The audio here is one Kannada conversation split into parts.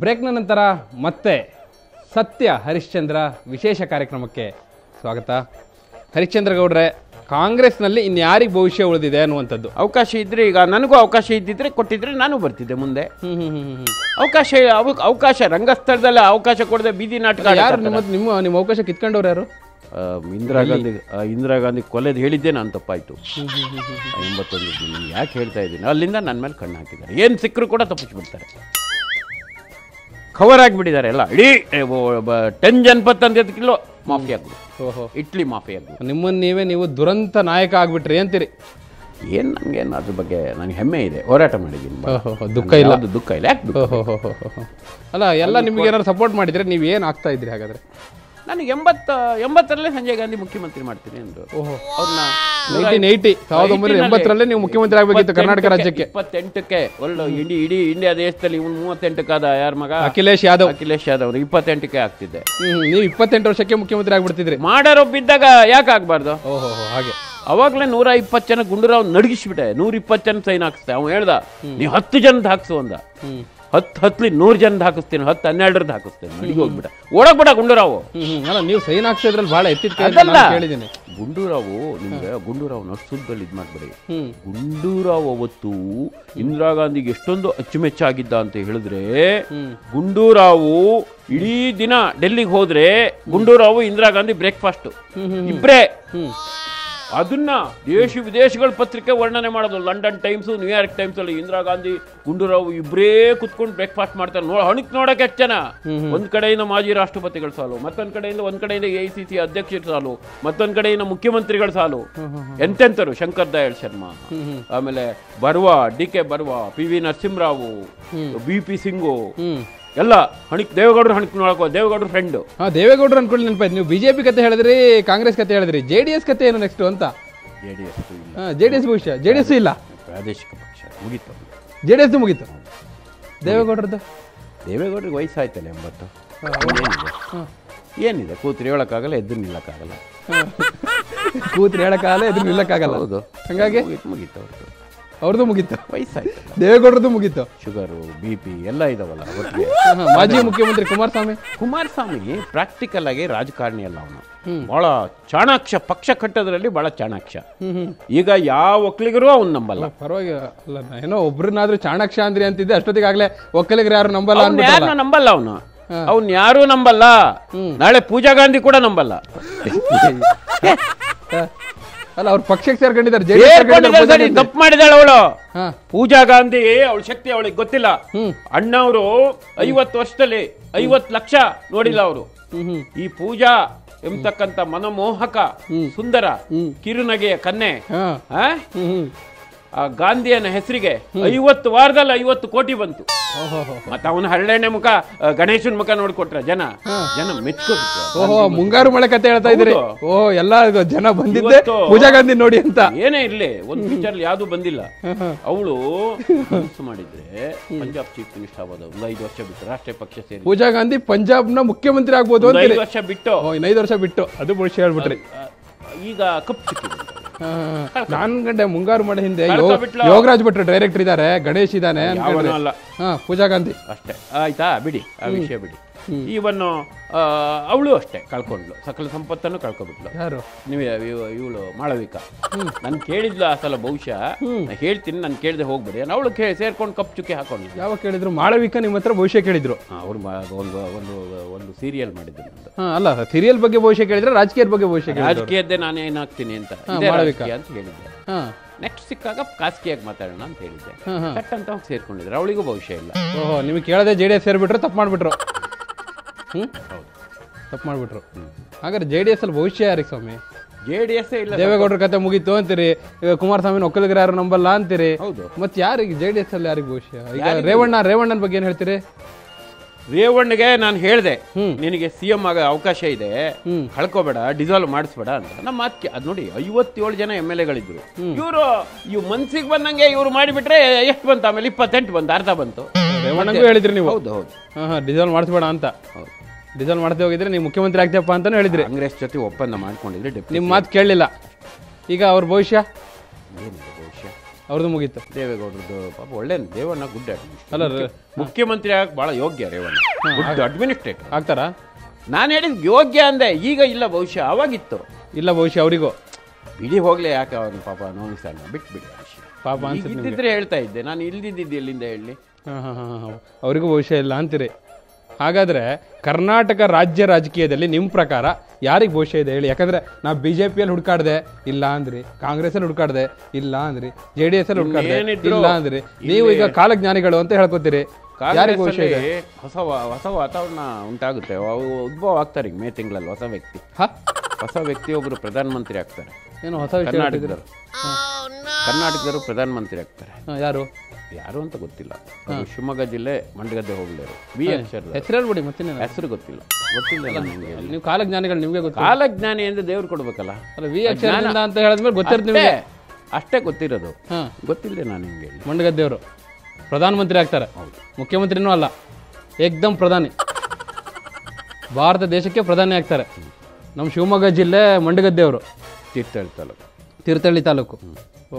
ಬ್ರೇಕ್ನ ನಂತರ ಮತ್ತೆ ಸತ್ಯ ಹರಿಶ್ಚಂದ್ರ ವಿಶೇಷ ಕಾರ್ಯಕ್ರಮಕ್ಕೆ ಸ್ವಾಗತ. ಹರಿಶ್ಚಂದ್ರ ಗೌಡ್ರೆ, ಕಾಂಗ್ರೆಸ್ನಲ್ಲಿ ಇನ್ಯಾರಿಗೆ ಭವಿಷ್ಯ ಉಳಿದಿದೆ ಅನ್ನುವಂಥದ್ದು ಅವಕಾಶ ಇದ್ರೆ, ಈಗ ನನಗೂ ಅವಕಾಶ ಇದ್ದಿದ್ರೆ ಕೊಟ್ಟಿದ್ರೆ ನಾನು ಬರ್ತಿದ್ದೆ ಮುಂದೆ. ಅವಕಾಶ ರಂಗಸ್ಥಳದಲ್ಲಿ ಅವಕಾಶ ಕೊಡದೆ ಬೀದಿ ನಾಟಕ ಯಾರು ನಿಮ್ಮ ಅವಕಾಶ ಕಿತ್ಕೊಂಡವ್ರು ಯಾರು? ಇಂದಿರಾ ಗಾಂಧಿ ಕೊಲೆದು ಹೇಳಿದ್ದೆ ನಾನು ತಪ್ಪಾಯ್ತು. 81 ನಿಮ್ಗೆ ಯಾಕೆ ಹೇಳ್ತಾ ಇದ್ದೀನಿ, ಅಲ್ಲಿಂದ ನನ್ನ ಮೇಲೆ ಕಣ್ಣು ಹಾಕಿದ್ದಾರೆ. ಏನು ಸಿಕ್ಕರು ಕೂಡ ತಪ್ಪಿಸ್ಬಿಡ್ತಾರೆ, ಕವರ್ ಆಗಿಬಿಟ್ಟಿದ್ದಾರೆ ಎಲ್ಲ. ಇಡೀ 10 ಜನಪತ್ ಅಂತ ಕಿಲೋ ಮಾಫಿ ಆಗ್ಬಿಡು, ಇಟ್ಲಿ ಮಾಫಿ ಆಗ್ಬಿಡು. ನೀವು ದುರಂತ ನಾಯಕ ಆಗ್ಬಿಟ್ರಿ ಅಂತೀರಿ. ಏನು ನನಗೇನು ಅದ್ರ ಬಗ್ಗೆ ನನಗೆ ಹೆಮ್ಮೆ ಇದೆ, ಹೋರಾಟ ಮಾಡಿದ್ದೀನಿ, ದುಃಖ ಇಲ್ಲ. ದುಃಖ ಇಲ್ಲ. ಯಾಕೆ ಅಲ್ಲ, ಎಲ್ಲ ನಿಮ್ಗೆ ಏನಾದ್ರು ಸಪೋರ್ಟ್ ಮಾಡಿದ್ರೆ ನೀವು ಏನು ಆಗ್ತಾ ಇದ್ರಿ ಹಾಗಾದ್ರೆ? ನನಗೆ 80ರಲ್ಲೇ ಸಂಜಯ್ ಗಾಂಧಿ ಮುಖ್ಯಮಂತ್ರಿ ಮಾಡ್ತೀನಿ ಅಂದ್ರು. ಅವ್ರನ್ನ 1980ರಲ್ಲೇ ನೀವು ಮುಖ್ಯಮಂತ್ರಿ ಆಗಬೇಕಿತ್ತು ಕರ್ನಾಟಕ ರಾಜ್ಯಕ್ಕೆ. 28ಕ್ಕೆ ಒಳ್ಳೆ ಇಡೀ ಇಂಡಿಯಾ ದೇಶದಲ್ಲಿ ಇವನು 38ಕ್ಕಾದ ಯಾರ ಮಗ ಅಖಿಲೇಶ್ ಯಾದವ್ 28ಕ್ಕೆ ಆಗ್ತಿದ್ದೆ. ನೀವು 28 ವರ್ಷಕ್ಕೆ ಮುಖ್ಯಮಂತ್ರಿ ಆಗ್ಬಿಡ್ತಿದ್ರಿ. ಮಾಡಾರೊಬ್ಬಿದ್ದಾಗ ಯಾಕೆ ಆಗ್ಬಾರ್ದು? ಹಾಗೆ ಅವಾಗಲೇ 120 ಜನ ಗುಂಡೂರಾವ್ ನಡಗಿಸ್ಬಿಟ್ಟೆ. 120 ಜನ ಸೈನ್ ಹಾಕಿಸ್ತೆ. ಅವ್ನು ಹೇಳ್ದ, ನೀವು 10 ಜನದ ಹಾಕ್ಸು ಅಂದ. 10 100 ಜನದ ಹಾಕಿಸ್ತೀನಿ, 10 12 ಹಾಕಿಸ್ತೇನೆ. ನಡಿಗೆ ಹೋಗ್ಬಿಟ್ಟ, ಓಡಕ್ಬಿಡ ಗುಂಡೂರಾವು. ನೀವು ಸೈನ್ ಹಾಕ್ಸಿದ್ರಲ್ಲಿ ಬಹಳ ಎತ್ತಿದ ಹೇಳಿದ್ದೀನಿ. ಗುಂಡೂರಾವು ನಿಮ್ಗೆ ಗುಂಡೂರಾವ್ ನಡ್ಸುದ್ದಲ್ಲಿ ಇದ್ ಮಾಡ್ಬೇಡಿ. ಗುಂಡೂರಾವ್ ಅವತ್ತು ಇಂದಿರಾ ಗಾಂಧಿಗೆ ಎಷ್ಟೊಂದು ಅಚ್ಚುಮೆಚ್ಚಾಗಿದ್ದ ಅಂತ ಹೇಳಿದ್ರೆ, ಗುಂಡೂರಾವು ಇಡೀ ದಿನ ಡೆಲ್ಲಿಗೆ ಹೋದ್ರೆ ಗುಂಡೂರಾವು ಇಂದಿರಾ ಗಾಂಧಿ ಬ್ರೇಕ್ಫಾಸ್ಟ್ ಇಬ್ರೇ. ಅದನ್ನ ದೇಶ ವಿದೇಶಗಳ ಪತ್ರಿಕೆ ವರ್ಣನೆ ಮಾಡೋದು. ಲಂಡನ್ ಟೈಮ್ಸು, ನ್ಯೂಯಾರ್ಕ್ ಟೈಮ್ಸ್ ಅಲ್ಲಿ ಇಂದಿರಾ ಗಾಂಧಿ ಗುಂಡೂರಾವ್ ಇಬ್ಬರೇ ಕುತ್ಕೊಂಡು ಬ್ರೇಕ್ಫಾಸ್ಟ್ ಮಾಡ್ತಾರೆ. ಹಣಿಕ್ ನೋಡಕ್ಕೆ ಎಷ್ಟು ಜನ. ಒಂದ್ ಕಡೆಯಿಂದ ಮಾಜಿ ರಾಷ್ಟ್ರಪತಿಗಳ ಸಾಲು, ಮತ್ತೊಂದ್ ಕಡೆಯಿಂದ AICC ಅಧ್ಯಕ್ಷರ ಸಾಲು, ಮತ್ತೊಂದ್ ಕಡೆಯಿಂದ ಮುಖ್ಯಮಂತ್ರಿಗಳ ಸಾಲು. ಎಂತೆಂತರು, ಶಂಕರ್ ದಯಾಳ್ ಶರ್ಮಾ, ಆಮೇಲೆ ಬರ್ವಾ, DK ಬರ್ವಾ, PV Narasimha Rao, BP Singhu ಎಲ್ಲ ಹಣಿಕ್. ದೇವೇಗೌಡರು ಹಣಿಕ್ ನೋಡಕೋ, ದೇವೇಗೌಡರು ಫ್ರೆಂಡ್. ದೇವೇಗೌಡರು ಅನ್ಕೊಳ್ಳಿ ನೆನಪಾಯ್ತು. ನೀವು ಬಿಜೆಪಿ ಕತೆ ಹೇಳಿದ್ರಿ, ಕಾಂಗ್ರೆಸ್ ಕತೆ ಹೇಳಿದ್ರಿ, JDS ಕತೆ ಏನು ನೆಕ್ಸ್ಟ್ ಅಂತ? JDS ಭವಿಷ್ಯ, JDS ಇಲ್ಲ, ಪ್ರಾದೇಶಿಕ ಪಕ್ಷ ಮುಗೀತು. JDS ಮುಗೀತು. ದೇವೇಗೌಡರದ್ದು? ದೇವೇಗೌಡರಿಗೆ ವಯಸ್ಸಾಯ್ತಲ್ಲ 80. ಏನಿದೆ, ಕೂತ್ರಿ ಹೇಳಕ್ಕಾಗಲ್ಲ, ಎದ್ದು ನಿಲ್ಲಕ್ಕಾಗಲ್ಲ. ಕೂತ್ರಿ ಹೇಳಕ್ಕಾಗಲ್ಲ, ಎದ್ದು ನಿಲ್ಲಕ್ಕಾಗಲ್ಲ. ಹೌದು, ಹಂಗಾಗಿ ಮುಗೀತು. ಅವ್ರದ್ದು ಮುಗೀತು, ವಯಸ್ಸಾಯ್ತು. ದೇವೇಗೌಡರದ್ದು ಮುಗೀತು. ಶುಗರು, BP ಎಲ್ಲ ಇದಾವಲ್ಲ. ಮಾಜಿ ಮುಖ್ಯಮಂತ್ರಿ ಕುಮಾರಸ್ವಾಮಿ ಪ್ರಾಕ್ಟಿಕಲ್ ಆಗಿ ರಾಜಕಾರಣಿ ಅಲ್ಲ. ಅವನು ಬಹಳ ಚಾಣಾಕ್ಷ, ಪಕ್ಷ ಕಟ್ಟೋದ್ರಲ್ಲಿ ಬಹಳ ಚಾಣಾಕ್ಷ. ಈಗ ಯಾವ ಒಕ್ಕಲಿಗರು ಅವ್ನು ನಂಬಲ್ಲ. ಪರವಾಗಿಲ್ಲ, ಏನೋ ಒಬ್ರನ್ನಾದ್ರೂ ಚಾಣಾಕ್ಷ ಅಂದ್ರಿ ಅಂತಿದ್ದೆ, ಅಷ್ಟೊತ್ತಿಗಾಗ್ಲೇ ಒಕ್ಕಲಿಗರು ಯಾರು ನಂಬಲ್ಲ. ನಂಬಲ್ಲ ಅವ್ನು ಯಾರು ನಂಬಲ್ಲ. ನಾಳೆ ಪೂಜಾ ಗಾಂಧಿ ಕೂಡ ನಂಬಲ್ಲ. ಅಲ್ಲ, ಅವ್ರ ಪಕ್ಷಕ್ಕೆ ಸೇರ್ಕೊಂಡಿದ್ದಾರೆ. ತಪ್ಪು ಮಾಡಿದಾಳೆ ಅವಳು. ಪೂಜಾ ಗಾಂಧಿ ಅವಳ ಶಕ್ತಿ ಅವಳಿಗೆ ಗೊತ್ತಿಲ್ಲ. ಅಣ್ಣವರು 50 ವರ್ಷದಲ್ಲಿ 50 ಲಕ್ಷ ನೋಡಿಲ್ಲ ಅವರು. ಈ ಪೂಜಾ ಎಂಬತಕ್ಕಂತ ಮನಮೋಹಕ ಸುಂದರ ಕಿರುನಗೆಯ ಕನ್ನೆ ಆ ಗಾಂಧಿಯನ ಹೆಸರಿಗೆ 50 ವಾರದಲ್ಲಿ 50 ಕೋಟಿ ಬಂತು. ಮತ್ತ ಅವನ ಹಳ್ಳೆಣ್ಣೆ ಮುಖ, ಗಣೇಶನ್ ಮುಖ ನೋಡ್ಕೊಟ್ರ ಜನ ಮೆಚ್ಕೋಬಿಟ್ರು. ಮುಂಗಾರು ಮಳೆ ಕತೆ ಹೇಳ್ತಾ ಇದ್ರಿ. ಎಲ್ಲ ಜನ ಬಂದಿದ್ದೆ ಪೂಜಾ ಗಾಂಧಿ ನೋಡಿ ಅಂತ. ಏನೇ ಇರ್ಲಿ, ಒಂದು ಪಿಕ್ಚರ್ ಯಾವ್ದು ಬಂದಿಲ್ಲ. ಅವಳು ಮನಸ್ಸು ಮಾಡಿದ್ರೆ ಪಂಜಾಬ್ ಚೀಫ್ ಮಿನಿಸ್ಟರ್ ಆಗೋದು. 5 ವರ್ಷ ಬಿಟ್ಟು ರಾಷ್ಟ್ರೀಯ ಪಕ್ಷ ಸೇರಿ ಪೂಜಾ ಗಾಂಧಿ ಪಂಜಾಬ್ ನ ಮುಖ್ಯಮಂತ್ರಿ ಆಗ್ಬೋದು. 5 ವರ್ಷ ಬಿಟ್ಟು 5 ವರ್ಷ ಬಿಟ್ಟು ಅದು ಭವಿಷ್ಯ ಹೇಳ್ಬಿಟ್ರಿ. ಈಗ ಕಪ್ ಸಿಕ್ಕಿದೆ. ನಾನ್ ಗಂಟೆ ಮುಂಗಾರು ಮಳೆ ಹಿಂದೆ ಯೋಗರಾಜ್ ಭಟ್ರು ಡೈರೆಕ್ಟರ್ ಇದಾರೆ, ಗಣೇಶ್ ಇದಾನೆ. ಪೂಜಾ ಗಾಂಧಿ ಅಷ್ಟೇ. ಆಯ್ತಾ, ಬಿಡಿ ಆ ವಿಷಯ ಬಿಡಿ. ಈವನ್ನು ಅವಳು ಅಷ್ಟೇ ಕಳ್ಕೊಂಡ್ಲು, ಸಕಲ ಸಂಪತ್ತನ್ನು ಕಳ್ಕೊಬಿಟ್ಲು. ಯಾರು? ಇವಳು ಮಾಳವಿಕಾ. ನನ್ ಕೇಳಿದ್ಲು ಆ ಸಲ, ಬಹುಶಃ ಹೇಳ್ತೀನಿ, ನನ್ ಕೇಳಿದೆ ಹೋಗ್ಬೇಡಿ. ಅವಳು ಸೇರ್ಕೊಂಡು ಕಪ್ ಚುಕ್ಕಿ ಹಾಕೊಂಡು. ಯಾವಾಗ ಕೇಳಿದ್ರು? ಮಾಳವಿಕಾ ನಿಮ್ಮ ಹತ್ರ ಭವಿಷ್ಯ ಕೇಳಿದ್ರು? ಅವ್ರು ಒಂದು ಸೀರಿಯಲ್ ಮಾಡಿದ್ರು. ಅಲ್ಲ, ಸೀರಿಯಲ್ ಬಗ್ಗೆ ಭವಿಷ್ಯ ಕೇಳಿದ್ರೆ ರಾಜಕೀಯದ ಬಗ್ಗೆ ಭವಿಷ್ಯ? ರಾಜಕೀಯದ್ದೇ ನಾನು ಏನಾಗ್ತೀನಿ ಅಂತ ಮಾಳವಿಕಾ ಅಂತ ಹೇಳಿದ್ದೆ. ನೆಕ್ಸ್ಟ್ ಸಿಕ್ಕಾಗ ಖಾಸಗಿಯಾಗಿ ಮಾತಾಡೋಣ ಅಂತ ಹೇಳಿದ್ದೆ. ಕಟ್ ಅಂತ ಹೋಗಿ ಸೇರ್ಕೊಂಡಿದ್ರು. ಅವಳಿಗೂ ಭವಿಷ್ಯ ಇಲ್ಲ. ನಿಮ್ಗೆ ಕೇಳದೆ JDS ಸೇರ್ಬಿಟ್ರು, ತಪ್ಪು ಮಾಡ್ಬಿಟ್ರು. ಹೌದು, ತಪ್ಪು ಮಾಡ್ಬಿಟ್ರು. ಹಾಗಾದ್ರೆ JDS ಅಲ್ಲಿ ಭವಿಷ್ಯ ಯಾರಿಗೆ ಸ್ವಾಮಿ? JDS ಇಲ್ಲ. ದೇವೇಗೌಡರ ಕತೆ ಮುಗೀತು ಅಂತೀರಿ, ಕುಮಾರಸ್ವಾಮಿ ಒಕ್ಕಲಿಗರು ಯಾರು ನಂಬಲ್ಲ ಅಂತೀರಿ. ಹೌದು, ಮತ್ತೆ ಯಾರಿಗೆ JDS ಅಲ್ಲಿ ಯಾರಿಗೆ ಭವಿಷ್ಯ? ಈಗ ರೇವಣ್ಣನ ಬಗ್ಗೆ ಏನ್ ಹೇಳ್ತೀರಿ? ರೇವಣ್ಣಗೆ ನಾನು ಹೇಳ್ದೆ, ನಿನಗೆ CM ಆಗ ಅವಕಾಶ ಇದೆ, ಕಳ್ಕೋಬೇಡ, ಡಿಸಾಲ್ವ್ ಮಾಡಿಸ್ಬೇಡ ಅಂತ. ನಮ್ಮ ಮಾತಿಗೆ ಅದು ನೋಡಿ, 57 ಜನ MLAಗಳಿದ್ರು. ಇವ್ರು ಮನ್ಸಿಗೆ ಬಂದಂಗೆ ಇವ್ರು ಮಾಡಿಬಿಟ್ರೆ ಎಷ್ಟು ಬಂತು? ಆಮೇಲೆ 28 ಬಂತು, ಅರ್ಧ ಬಂತು. ರೇವಣ್ಣಗೂ ಹೇಳಿದ್ರಿ ನೀವು? ಹೌದು ಹೌದು. ಡಿಸಾಲ್ವ್ ಮಾಡಿಸ್ಬೇಡ ಅಂತ. ಡಿಸಾಲ್ವ್ ಮಾಡ್ತಾ ಹೋಗಿದ್ರೆ ನೀವು ಮುಖ್ಯಮಂತ್ರಿ ಆಗ್ತೇಪ್ಪ ಅಂತಾನು ಹೇಳಿದ್ರಿ. ಕಾಂಗ್ರೆಸ್ ಜೊತೆ ಒಪ್ಪಂದ ಮಾಡ್ಕೊಂಡಿದ್ರೆ ನಿಮ್ಮ ಮಾತು ಕೇಳಲಿಲ್ಲ. ಈಗ ಅವ್ರ ಭವಿಷ್ಯ ಏನಿದೆ ಭವಿಷ್ಯ? ಅವ್ರದ್ದು ಮುಗೀತು. ದೇವೇಗೌಡರದ್ದು ಪಾಪ ಒಳ್ಳೆ ದೇವಣ್ಣ ಗುಡ್ ಅಲ್ಲ ಮುಖ್ಯಮಂತ್ರಿ ಆಗಕ್ಕೆ ಭಾಳ ಯೋಗ್ಯ ರೇವಣ್ಣ, ಗುಡ್ ಅಡ್ಮಿನಿಸ್ಟ್ರೇಟರ್ ಆಗ್ತಾರಾ? ನಾನು ಹೇಳಿದ್ ಯೋಗ್ಯ ಅಂದೆ, ಈಗ ಇಲ್ಲ ಭವಿಷ್ಯ, ಅವಾಗಿತ್ತು. ಇಲ್ಲ ಭವಿಷ್ಯ ಅವರಿಗೂ ಬಿಡಿ ಹೋಗ್ಲಿ, ಯಾಕೆ ಅವನು ಪಾಪ ನೋವಿಸ್ತಾನ, ಬಿಟ್ಬಿಡಿ ಪಾಪ ಇದ್ದಿದ್ರೆ ಹೇಳ್ತಾ ಇದ್ದೆ, ನಾನು ಇಲ್ದಿದ್ದಿದ್ದು ಎಲ್ಲಿಂದ ಹೇಳಿ. ಅವರಿಗೂ ಭವಿಷ್ಯ ಇಲ್ಲ ಅಂತೀರಿ. ಹಾಗಾದ್ರೆ ಕರ್ನಾಟಕ ರಾಜ್ಯ ರಾಜಕೀಯದಲ್ಲಿ ನಿಮ್ಮ ಪ್ರಕಾರ ಯಾರಿಗೆ ಭವಿಷ್ಯ ಇದೆ ಹೇಳಿ? ಯಾಕಂದ್ರೆ ನಾವು BJP-ಯಲ್ಲಿ ಹುಡುಕಾಡ್ದೆ ಇಲ್ಲ ಅಂದ್ರಿ, ಕಾಂಗ್ರೆಸ್-ಅಲ್ಲಿ ಹುಡುಕಾಡ್ದೆ ಇಲ್ಲ ಅಂದ್ರಿ, JDS-ಅಲ್ಲಿ ಹುಡುಕಾಡ್ದೆ ಇಲ್ಲ ಅಂದ್ರಿ, ನೀವು ಈಗ ಕಾಲಜ್ಞಾನಿಗಳು ಅಂತ ಹೇಳ್ಕೊತೀರಿ. ಯಾರಿಗೆ ಭವಿಷ್ಯ ಇದೆ? ಹೊಸ ವಾತಾವರಣ ಉಂಟಾಗುತ್ತೆ, ಉದ್ಭವ ಆಗ್ತಾರೆ ಈಗ ಮೇ ತಿಂಗಳಲ್ಲಿ. ಹೊಸ ವ್ಯಕ್ತಿ ಒಬ್ರು ಪ್ರಧಾನಮಂತ್ರಿ ಆಗ್ತಾರೆ. ಏನು ಹೊಸ ಕರ್ನಾಟಕದವರು ಪ್ರಧಾನಮಂತ್ರಿ ಆಗ್ತಾರೆ. ಯಾರು ಅಂತ ಗೊತ್ತಿಲ್ಲ. ಶಿವಮೊಗ್ಗ ಜಿಲ್ಲೆ ಮಂಡಗದ್ದೆ ಹೋಗ್ಲೇರು ವಿ ಅಕ್ಷರ ಹೆಸರು ಹೇಳ್ಬಿಡಿ, ಮತ್ತೆ ಹೆಸರು ಗೊತ್ತಿಲ್ಲ. ನೀವು ಕಾಲಜ್ಞಾನಿಗಳು, ನಿಮ್ಗೆ ಗೊತ್ತು. ಕಾಲಜ್ಞಾನಿ ಅಂದ್ರೆ ದೇವ್ರು ಕೊಡ್ಬೇಕಲ್ಲ. ವಿ ಅಕ್ಷರದಿಂದ ಅಂತ ಹೇಳಿದ್ಮೇಲೆ ಗೊತ್ತಿರ್ತೀವಿ, ಅಷ್ಟೇ ಗೊತ್ತಿರೋದು. ಗೊತ್ತಿಲ್ಲದೆ ನಾನು ಹಿಂಗೆ ಮಂಡಗದ್ದೆಯವರು ಪ್ರಧಾನಮಂತ್ರಿ ಆಗ್ತಾರೆ. ಮುಖ್ಯಮಂತ್ರಿನೂ ಅಲ್ಲ, ಏಕ್ದಮ್ ಪ್ರಧಾನಿ, ಭಾರತ ದೇಶಕ್ಕೆ ಪ್ರಧಾನಿ ಆಗ್ತಾರೆ. ನಮ್ಮ ಶಿವಮೊಗ್ಗ ಜಿಲ್ಲೆ ಮಂಡಗದ್ದೆಯವರು, ತೀರ್ಥಹಳ್ಳಿ ತಾಲೂಕು.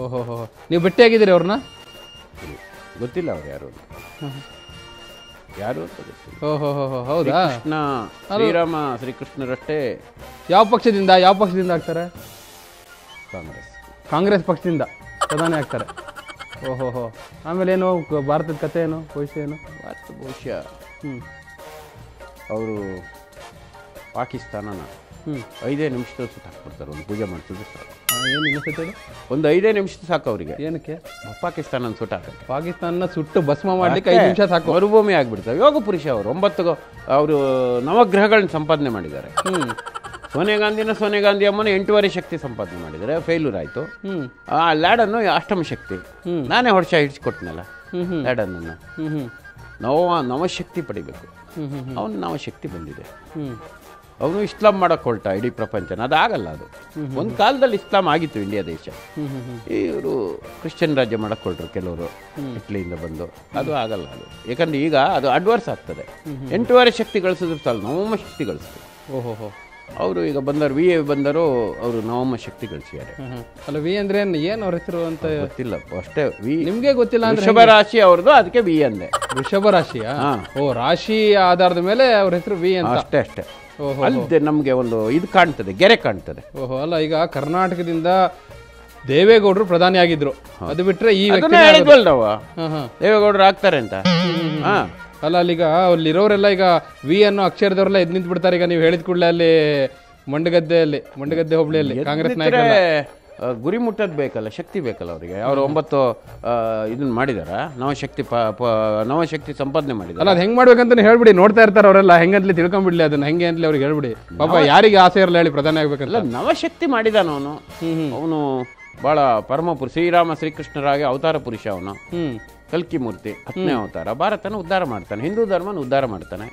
ಓಹೋ ಹೋ, ನೀವು ಭೇಟಿಯಾಗಿದ್ದೀರಿ ಅವ್ರನ್ನ? ಗೊತ್ತಿಲ್ಲ ಅವ್ರು ಯಾರು ಅಂತ ಗೊತ್ತಿಲ್ಲ. ಓಹೋ ಹೋ, ಹೌದಾ? ಶ್ರೀಕೃಷ್ಣರಷ್ಟೇ. ಯಾವ ಪಕ್ಷದಿಂದ ಆಗ್ತಾರೆ? ಕಾಂಗ್ರೆಸ್ ಪಕ್ಷದಿಂದ ಪ್ರಧಾನಿ ಆಗ್ತಾರೆ. ಓಹೋ ಹೋ, ಆಮೇಲೆ ಏನು ಭಾರತದ ಕತೆ ಏನು, ಭವಿಷ್ಯ ಏನು? ಭಾರತ ಭವಿಷ್ಯ ಅವರು ಪಾಕಿಸ್ತಾನನ 5 ನಿಮಿಷದಲ್ಲಿ ಸುಟ್ಟು ಹಾಕ್ಬಿಡ್ತಾರೆ. ಒಂದು ಪೂಜೆ ಮಾಡ್ತಿದ್ರು ಸಾಕು. ಒಂದು 5 ನಿಮಿಷ ಸಾಕು ಅವರಿಗೆ. ಏನಕ್ಕೆ? ಪಾಕಿಸ್ತಾನ ಸುಟ್ಟು ಹಾಕಕ್ಕೆ. ಪಾಕಿಸ್ತಾನ ಸುಟ್ಟು ಭಸ್ಮ ಮಾಡ್ಲಿಕ್ಕೆ 5 ನಿಮಿಷ ಸಾಕು. ಮರುಭೂಮಿ ಆಗ್ಬಿಡ್ತಾರೆ. ಯೋಗ ಪುರುಷ ಅವರು 9 ಅವರು ನವಗ್ರಹಗಳನ್ನ ಸಂಪಾದನೆ ಮಾಡಿದ್ದಾರೆ. ಸೋನಿಯಾ ಗಾಂಧಿ ಅಮ್ಮನ 8.5 ಶಕ್ತಿ ಸಂಪಾದನೆ ಮಾಡಿದ್ದಾರೆ, ಫೇಲ್ಯೂರ್ ಆಯ್ತು. ಆ ಲ್ಯಾಡನ್ನು ಅಷ್ಟಮ ಶಕ್ತಿ, ನಾನೇ ಹಿಡಿಸ್ಕೊಟ್ನಲ್ಲ ಲ್ಯಾಡನ್ನ. ನವಶಕ್ತಿ ಪಡಿಬೇಕು. ಅವನು ನವಶಕ್ತಿ ಬಂದಿದೆ. ಅವನು ಇಸ್ಲಾಂ ಮಾಡಕ್ ಹೊರಟ ಇಡೀ ಪ್ರಪಂಚನ. ಅದಾಗಲ್ಲ. ಅದು ಒಂದು ಕಾಲದಲ್ಲಿ ಇಸ್ಲಾಂ ಆಗಿತ್ತು ಇಂಡಿಯಾ ದೇಶ. ಇವರು ಕ್ರಿಶ್ಚಿಯನ್ ರಾಜ್ಯ ಮಾಡಕ್ ಹೊರಟ್ರು ಕೆಲವರು ಇಟ್ಲಿಯಿಂದ ಬಂದು. ಅದು ಆಗಲ್ಲ. ಅದು ಯಾಕಂದ್ರೆ ಈಗ ಅದು ಅಡ್ವಾನ್ಸ್ ಆಗ್ತದೆ. 8.5 ಶಕ್ತಿ ಗಳಿಸಿದ್ರು ಸಾಲ, ನವಮ ಶಕ್ತಿ ಗಳಿಸಿದ್ರು. ಓಹೋ, ಅವರು ಈಗ ಬಂದರು, ವಿ ಎ ಬಂದರು, ಅವರು ನವಮ ಶಕ್ತಿ ಗಳಿಸಿದ್ದಾರೆ. ಅಲ್ಲ, ವಿ ಅಂದ್ರೆ ಏನು ಅವ್ರ ಹೆಸರು ಅಂತ ಗೊತ್ತಿಲ್ಲ ಅಷ್ಟೇ. ವಿ ನಿಮ್ಗೆ ಗೊತ್ತಿಲ್ಲ ಅಂದ್ರೆ? ವೃಷಭ ರಾಶಿ ಅವ್ರದ್ದು, ಅದಕ್ಕೆ ವಿ ಅಂದೆ. ವೃಷಭ ರಾಶಿಯಾ? ಓ, ರಾಶಿ ಆಧಾರದ ಮೇಲೆ ಅವ್ರ ಹೆಸರು ವಿ ಅಂತ. ಅಷ್ಟೇ. ಅಲ್ಲದೆ ನಮ್ಗೆ ಒಂದು ಇದು ಕಾಣ್ತದೆ, ಗೆರೆ ಕಾಣ್ತದೆ. ಓಹೋ, ಅಲ್ಲ, ಈಗ ಕರ್ನಾಟಕದಿಂದ ದೇವೇಗೌಡರು ಪ್ರಧಾನಿ ಆಗಿದ್ರು, ಅದು ಬಿಟ್ರೆ ಈ ದೇವೇಗೌಡರು ಆಗ್ತಾರೆ ಅಂತ. ಅಲ್ಲ, ಅಲ್ಲಿಗ ಅಲ್ಲಿರೋರೆಲ್ಲ ಈಗ ವಿ ಅನ್ನೋ ಅಕ್ಷರದವರೆಲ್ಲ ಎದ್ ನಿಂತು ಬಿಡ್ತಾರೆ. ಈಗ ನೀವು ಹೇಳಿದ ಕೂಡಲೇ ಅಲ್ಲಿ ಮಂಡಗದ್ದೆ ಹೋಬಳಿಯಲ್ಲಿ ಕಾಂಗ್ರೆಸ್ ನಾಯಕ ಗುರಿ ಮುಟ್ಟದ್ ಬೇಕಲ್ಲ, ಶಕ್ತಿ ಬೇಕಲ್ಲ ಅವರಿಗೆ. ಅವರು 9 ಇದನ್ನ ಮಾಡಿದಾರ, ನವಶಕ್ತಿ ಸಂಪಾದನೆ ಮಾಡಿದಾರೆ. ಅಲ್ಲ, ಅದು ಹೆಂಗ್ ಮಾಡ್ಬೇಕಂತ ಹೇಳ್ಬಿಡಿ. ನೋಡ್ತಾ ಇರ್ತಾರೆ ಅವರೆಲ್ಲ, ಹೆಂಗಂತಲಿ ತಿಳ್ಕೊಂಡ್ಬಿಡ್ಲಿ ಅದನ್ನ, ಹೆಂಗೆ ಅಂತಲೇ ಅವ್ರಿಗೆ ಹೇಳ್ಬಿಡಿ. ಪಾಪ ಯಾರಿಗೆ ಆಸೆ ಇರಲ್ಲ ಹೇಳಿ ಪ್ರಧಾನಿ ಆಗ್ಬೇಕಲ್ಲ. ನವಶಕ್ತಿ ಮಾಡಿದಾನ ಅವನು ಬಹಳ ಪರಮಪುರುಷ, ಶ್ರೀಕೃಷ್ಣರಾಗಿ ಅವತಾರ ಪುರುಷ ಅವನು. ಕಲ್ಕಿ ಮೂರ್ತಿ 10ನೇ ಅವತಾರ. ಭಾರತನ ಉದ್ಧಾರ ಮಾಡ್ತಾನೆ, ಹಿಂದೂ ಧರ್ಮನ ಉದ್ಧಾರ ಮಾಡ್ತಾನೆ,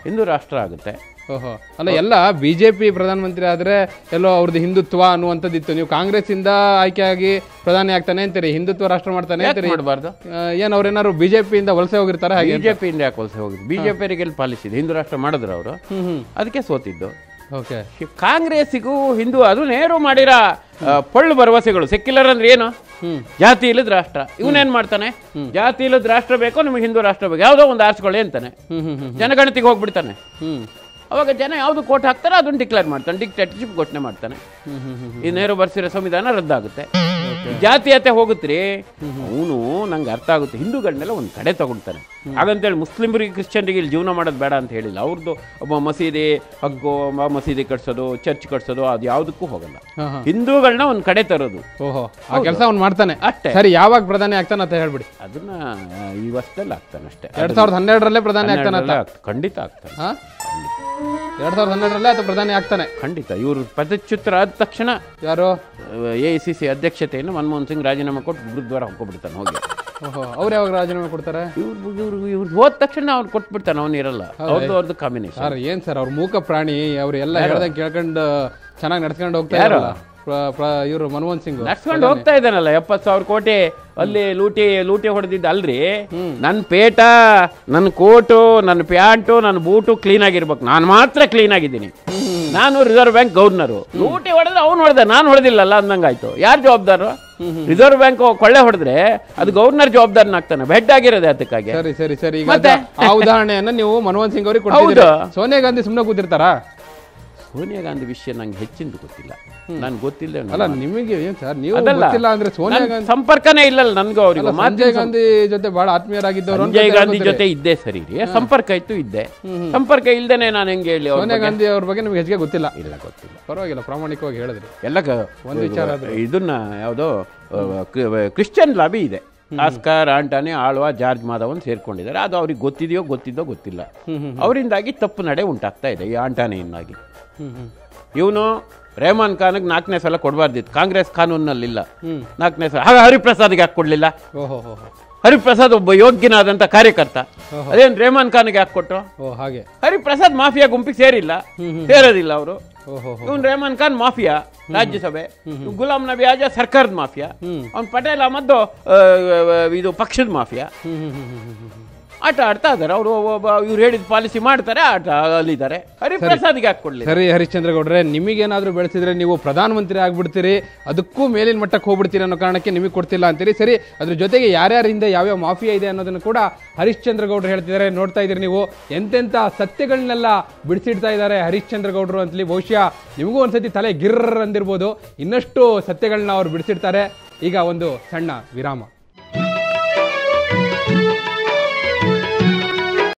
ಹಿಂದೂ ರಾಷ್ಟ್ರ ಆಗುತ್ತೆ. ಓಹೋ, ಅಲ್ಲ, ಎಲ್ಲ BJP ಪ್ರಧಾನಮಂತ್ರಿ ಆದ್ರೆ ಎಲ್ಲೋ ಅವ್ರದ್ದು ಹಿಂದುತ್ವ ಅನ್ನುವಂಥದ್ದಿತ್ತು. ನೀವು ಕಾಂಗ್ರೆಸ್ ಇಂದ ಆಯ್ಕೆಯಾಗಿ ಪ್ರಧಾನಿ ಆಗ್ತಾನೆ ಅಂತೀರಿ, ಹಿಂದುತ್ವ ರಾಷ್ಟ್ರ ಮಾಡ್ತಾನೆ ಅಂತೀರಿ. ಮಾಡಬಾರ್ದು. ಏನ್ ಅವ್ರೇನಾದ್ರು BJP ಇಂದ ವಲಸೆ ಹೋಗಿರ್ತಾರೆ? BJP ಇಂದ ಯಾಕೆ ವಲಸೆ ಹೋಗಿದ್ರು? BJP ಪಾಲಿಸಿದೆ, ಹಿಂದೂ ರಾಷ್ಟ್ರ ಮಾಡಿದ್ರು ಅವರು, ಅದಕ್ಕೆ ಸೋತಿದ್ದು. ಕಾಂಗ್ರೆಸ್ಸಿಗೂ ಹಿಂದೂ ಅದು ನೇರು ಮಾಡಿರ ಪೊಳ್ಳು ಭರವಸೆಗಳು. ಸೆಕ್ಯುಲರ್ ಅಂದ್ರೆ ಏನು? ಜಾತಿ ಇಲ್ಲದ ರಾಷ್ಟ್ರ. ಇವನೇನ್ ಮಾಡ್ತಾನೆ? ಜಾತಿ ಇಲ್ಲದ ರಾಷ್ಟ್ರ ಬೇಕೋ ನಿಮ್ಗೆ ಹಿಂದೂ ರಾಷ್ಟ್ರ ಬೇಕು, ಯಾವ್ದೋ ಒಂದು ಆರಿಸ್ಕೊಳ್ಳಿ ಅಂತಾನೆ. ಜನಗಣತಿಗೆ ಹೋಗ್ಬಿಡ್ತಾನೆ. ಅವಾಗ ಜನ ಯಾವ್ದು ಕೋಟ್ ಹಾಕ್ತಾರೆ ಅದನ್ನ ಡಿಕ್ಲೇರ್ ಮಾಡ್ತಾನೆ, ಡಿಕ್ಟೇಟರ್ಶಿಪ್ ಘೋಷಣೆ ಮಾಡ್ತಾನೆ. ಈ ನೇರು ಬರ್ಸಿರೋ ಸಂವಿಧಾನ ರದ್ದಾಗುತ್ತೆ. ಜಾತೀಯತೆ ಹೋಗುತ್ತೀರಿ. ಅವನು ನಂಗೆ ಅರ್ಥ ಆಗುತ್ತೆ, ಹಿಂದೂಗಳನ್ನೆಲ್ಲ ಒಂದು ಕಡೆ ತಗೊಳ್ತಾನೆ. ಹಾಗಂತೇಳಿ ಮುಸ್ಲಿಮರಿಗೆ ಕ್ರಿಶ್ಚಿಯನ್ರಿಗೆ ಇಲ್ಲಿ ಜೀವನ ಮಾಡೋದು ಬೇಡ ಅಂತ ಹೇಳಿಲ್ಲ. ಅವ್ರದ್ದು ಒಬ್ಬ ಮಸೀದಿ ಹಕ್ಕು, ಮಸೀದಿ ಕಟ್ಸೋದು, ಚರ್ಚ್ ಕಟ್ಸೋದು, ಅದು ಯಾವುದಕ್ಕೂ ಹೋಗಲ್ಲ. ಹಿಂದೂಗಳನ್ನ ಒಂದ್ ಕಡೆ ತರೋದು. ಓಹೋ, ಆ ಕೆಲಸ ಅವ್ನು ಮಾಡ್ತಾನೆ ಅಷ್ಟೇ. ಸರಿ, ಯಾವಾಗ ಪ್ರಧಾನಿ ಆಗ್ತಾನೆ ಅಂತ ಹೇಳ್ಬಿಡಿ. ಅದನ್ನ ಈ ವರ್ಷದಲ್ಲಿ ಆಗ್ತಾನೆ ಅಷ್ಟೇ. 2012ರಲ್ಲೇ ಪ್ರಧಾನಿ ಆಗ್ತಾನೆ? ಖಂಡಿತ ಆಗ್ತಾನೆ. 2012ರಲ್ಲೇ ಅಥವಾ ಪ್ರಧಾನಿ ಆಗ್ತಾನೆ ಖಂಡಿತ. ಇವರು ಪದಚ್ಯುತರ ಆದ ತಕ್ಷಣ ಯಾರು AICC ಅಧ್ಯಕ್ಷತೆಯನ್ನು ಮನಮೋಹನ್ ಸಿಂಗ್ ರಾಜೀನಾಮೆ ಕೊಟ್ಟು ಗುರುದ್ವಾರ ಹಾಕೊಬಿಡ್ತಾನೆ ಹೋಗಿ. ಅವ್ರು ಯಾವಾಗ ರಾಜೀನಾಮೆ ಕೊಡ್ತಾರೆ? ಇವ್ರು ಹೋದ ತಕ್ಷಣ ಅವ್ರು ಕೊಟ್ಬಿಡ್ತಾನೆ, ಅವನು ಇರಲ್ಲ. ಅವ್ರದ್ದು ಕಾಂಬಿನೇಷನ್. ಸರ್ ಏನ್ ಸರ್, ಅವ್ರ ಮೂಕ ಪ್ರಾಣಿ, ಅವ್ರು ಎಲ್ಲ ಹೇಳ್ದಂಗೆ ಕೇಳ್ಕೊಂಡು ಚೆನ್ನಾಗಿ ನಡ್ಸ್ಕೊಂಡು ಹೋಗ್ತಾ ಇರಲ್ಲ. ಇವರು ಮನಮೋಹನ್ ಸಿಂಗ್ ನಡ್ಸ್ಕೊಂಡು ಹೋಗ್ತಾ ಇದ್ದಾನಲ್ಲ. 70,000 ಕೋಟಿ ಅಲ್ಲಿ ಲೂಟಿ ಹೊಡೆದಿದ್ದ ಅಲ್ರಿ. ನನ್ನ ಪೇಟ, ನನ್ನ ಕೋಟು, ನನ್ನ ಪ್ಯಾಂಟು, ನನ್ನ ಬೂಟು ಕ್ಲೀನ್ ಆಗಿರ್ಬೇಕು. ನಾನು ಮಾತ್ರ ಕ್ಲೀನ್ ಆಗಿದ್ದೀನಿ. ನಾನು ರಿಸರ್ವ್ ಬ್ಯಾಂಕ್ ಗವರ್ನರು. ಲೂಟಿ ಹೊಡೆದ್ರೆ ಅವ್ನು ಹೊಡೆದ, ನಾನು ಹೊಡೆದಿಲ್ಲಲ್ಲ ಅಂದಂಗಾಯ್ತು. ಯಾರು ಜವಾಬ್ದಾರು? ರಿಸರ್ವ್ ಬ್ಯಾಂಕ್ ಕೊಳ್ಳೆ ಹೊಡೆದ್ರೆ ಅದು ಗವರ್ನರ್ ಜವಾಬ್ದಾರನಾಗ್ತಾನೆ, ಹೆಡ್ ಆಗಿರೋದೇ ಅದಕ್ಕಾಗಿ. ಸರಿ ಸರಿ ಸರಿ, ಈಗ ಆ ಉದಾಹರಣೆಯನ್ನ ನೀವು ಮನಮೋಹನ್ ಸಿಂಗ್ ಅವರಿಗೆ ಕೊಟ್ಟಿದ್ದೀರಾ. ಸೋನಿಯಾ ಗಾಂಧಿ ಸುಮ್ಮನೆ ಕೂತಿರ್ತಾರಾ? ಸೋನಿಯಾ ಗಾಂಧಿ ವಿಷಯ ನಂಗೆ ಹೆಚ್ಚಿಂದು ಗೊತ್ತಿಲ್ಲ, ನನ್ಗೆ ಗೊತ್ತಿಲ್ಲ. ಅಲ್ಲ ನಿಮಗೆ ಏನ್ ಸರ್, ನೀವು ಗೊತ್ತಿಲ್ಲ ಅಂದ್ರೆ ಸೋನಿಯಾ ಗಾಂಧಿ ಸಂಪರ್ಕನೇ ಇಲ್ಲಲ್ಲ ನನ್ಗೂ ಅವ್ರಿಗೆ. ಸಂಜಯ್ ಗಾಂಧಿ ಜೊತೆ ಬಹಳ ಆತ್ಮೀಯರಾಗಿದ್ದವರು. ಸಂಜಯ್ ಗಾಂಧಿ ಜೊತೆ ಇದ್ದೆ ಸರಿ, ಸಂಪರ್ಕ ಇತ್ತು ಇದ್ದೆ, ಸಂಪರ್ಕ ಇಲ್ದೇನೆ ನಾನು ಹೆಂಗೆ ಹೇಳಿ? ಸೋನಿಯಾ ಗಾಂಧಿ ಅವ್ರ ಬಗ್ಗೆ ನಿಮ್ಗೆ ಹೆಚ್ಚಿಗೆ ಗೊತ್ತಿಲ್ಲ? ಇಲ್ಲ, ಗೊತ್ತಿಲ್ಲ. ಪರವಾಗಿಲ್ಲ, ಪ್ರಾಮಾಣಿಕವಾಗಿ ಹೇಳಿದ್ರಿ. ಎಲ್ಲ ಒಂದು ವಿಚಾರ ಇದನ್ನ ಯಾವುದೋ ಕ್ರಿಶ್ಚಿಯನ್ ಲಾಬಿ ಇದೆ, ಆಸ್ಕರ್, ಆಂಟಾನಿ, ಆಳ್ವಾ, ಜಾರ್ಜ್ ಮಾಧವನ್ ಸೇರ್ಕೊಂಡಿದ್ದಾರೆ. ಅದು ಅವ್ರಿಗೆ ಗೊತ್ತಿದೆಯೋ ಗೊತ್ತಿದ್ದೋ ಗೊತ್ತಿಲ್ಲ. ಅವರಿಂದಾಗಿ ತಪ್ಪು ನಡೆ ಉಂಟಾಗ್ತಾ ಇದೆ ಈ ಆಂಟಾನಿಯಿಂದಾಗಿ. ಇವನು ರೆಹಮಾನ್ ಖಾನ್ಗೆ 4ನೇ ಸಲ ಕೊಡಬಾರ್ದಿತ್ತು, ಕಾಂಗ್ರೆಸ್ ಕಾನೂನಲ್ಲಿಲ್ಲ 4ನೇ ಸಲ. ಹಾಗೆ ಹರಿಪ್ರಸಾದ್ಗೆ ಯಾಕೆ ಕೊಡ್ಲಿಲ್ಲ? ಹರಿಪ್ರಸಾದ್ ಒಬ್ಬ ಯೋಗ್ಯನಾದಂತ ಕಾರ್ಯಕರ್ತ, ಅದೇನು ರೆಹಮಾನ್ ಖಾನ್ಗೆ ಯಾಕೆ ಕೊಟ್ಟರು? ಹಾಗೆ ಹರಿಪ್ರಸಾದ್ ಮಾಫಿಯಾ ಗುಂಪಿಗೆ ಸೇರೋದಿಲ್ಲ ಅವರು. ಇವನ್ ರೆಹಮಾನ್ ಖಾನ್ ಮಾಫಿಯಾ ರಾಜ್ಯಸಭೆ, ಗುಲಾಂ ನಬಿ ಆಜಾದ್ ಸರ್ಕಾರದ ಮಾಫಿಯಾ, ಅವ್ನು ಪಟೇಲ್ ಅಹಮದ್ ಇದು ಪಕ್ಷದ ಮಾಫಿಯಾ. ಆಟ ಆಡ್ತಾ ಇದಾರೆ ಅವರು. ಇವ್ರು ಹೇಳಿದ ಪಾಲಿಸಿ ಮಾಡ್ತಾರೆ, ಆಟ ಅಲ್ಲಿದ್ದಾರೆ. ಹರಿಪ್ರಸಾದ್ಗೆ ಯಾಕೆ ಕೊಡ್ಲಿ? ಸರಿ ಹರಿಶ್ಚಂದ್ರ ಗೌಡ್ರೆ, ನಿಮಗೇನಾದ್ರೂ ಬೆಳೆಸಿದ್ರೆ ನೀವು ಪ್ರಧಾನಮಂತ್ರಿ ಆಗ್ಬಿಡ್ತೀರಿ, ಅದಕ್ಕೂ ಮೇಲಿನ ಮಟ್ಟಕ್ಕೆ ಹೋಗ್ಬಿಡ್ತೀರಿ ಅನ್ನೋ ಕಾರಣಕ್ಕೆ ನಿಮಗೆ ಕೊಡ್ತಿಲ್ಲ ಅಂತೀರಿ. ಸರಿ, ಅದ್ರ ಜೊತೆಗೆ ಯಾರ್ಯಾರಿಂದ ಯಾವ್ಯಾವ ಮಾಫಿಯಾ ಇದೆ ಅನ್ನೋದನ್ನು ಕೂಡ ಹರಿಶ್ಚಂದ್ರ ಗೌಡ್ರು ಹೇಳ್ತಿದ್ದಾರೆ. ನೋಡ್ತಾ ಇದ್ದೀರಿ ನೀವು, ಎಂತೆಂಥ ಸತ್ಯಗಳನ್ನೆಲ್ಲ ಬಿಡಿಸಿಡ್ತಾ ಇದ್ದಾರೆ ಹರಿಶ್ಚಂದ್ರ ಗೌಡ್ರು ಅಂತಲಿ. ಬಹುಶಃ ನಿಮಗೂ ಒಂದ್ಸತಿ ತಲೆ ಗಿರ್ರ್ ಅಂದಿರ್ಬೋದು. ಇನ್ನಷ್ಟು ಸತ್ಯಗಳನ್ನ ಅವ್ರು ಬಿಡಿಸಿಡ್ತಾರೆ. ಈಗ ಒಂದು ಸಣ್ಣ ವಿರಾಮ.